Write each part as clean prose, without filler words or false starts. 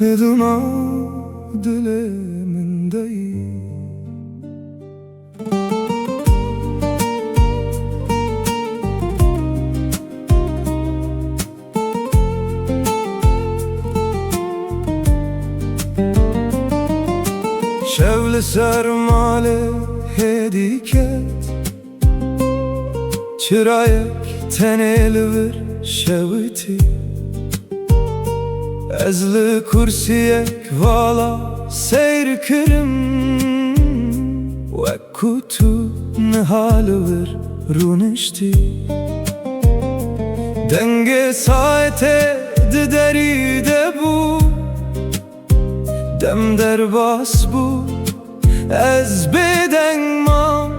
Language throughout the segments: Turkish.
Leduna dilemindeyim. Şevle sermale hediket çırayek tenelvir şeviti ezli kursiyek vala seyr kirim ve kutu nihalvir runişti denge saate dideri de bu dem derbas bu ez beden mam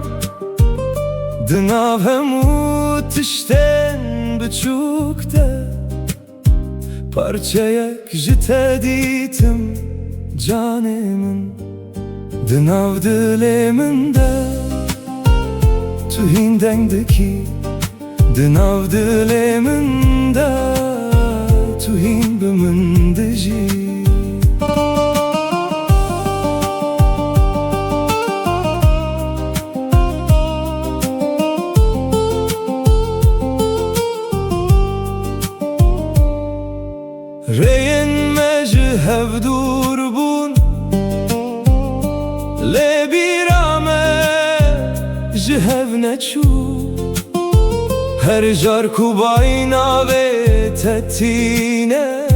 Dınav hemut tişten biçuk de parçayek jite ditim canemin Dınav dileminde tuhindengdeki Dınav dileminde tuhin bimindeci Reyin meci hevdur bun Le birame jihev neçu Her jar kubayna ve tetine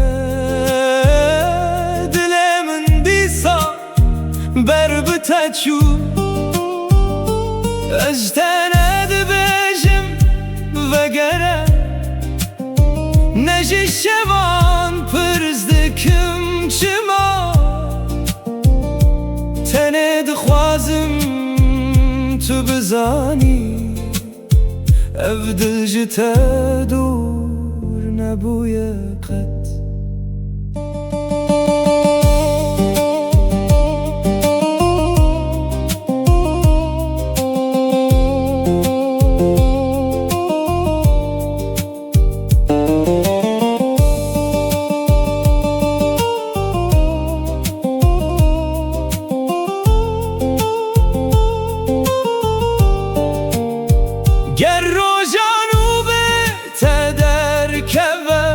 Dilemin disa berbiteçu Ejtene dibejim ve gere Neji şevan pırzdikim çima Tene dixwazim tu bizani Ev dil ji te dûr nebûye qet Ger rojanu be te derkeve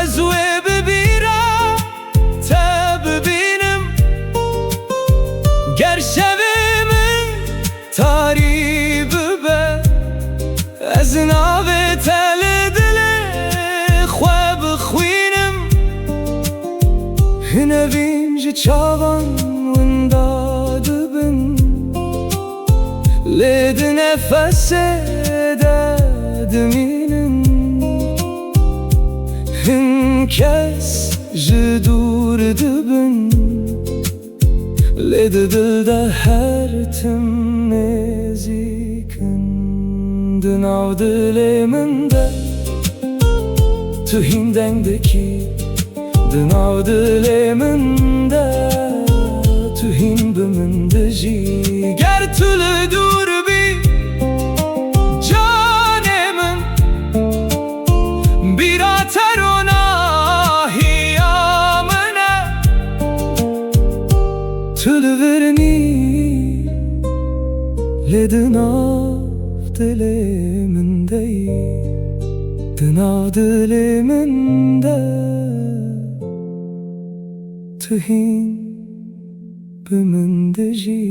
Ez wê bibîra te bibînim Ger şevê min tarî bibe Ez navê te li dilê xwe bixwînim Hinevîn ji çavan winda dibin Lê di nefesê de dimînin Hin kes ji dûr dibin Lê di dil de her tim nêzîkin Di nav dilê min de tuhîn dengdekî Di nav dilê min de tuhîn bi min de jî Ger tu li dûr bî canê min bîra te ronahiya min e Tu li virnî lê di nav dilê min de yî Di nav dilê min de tuhîn bimindeci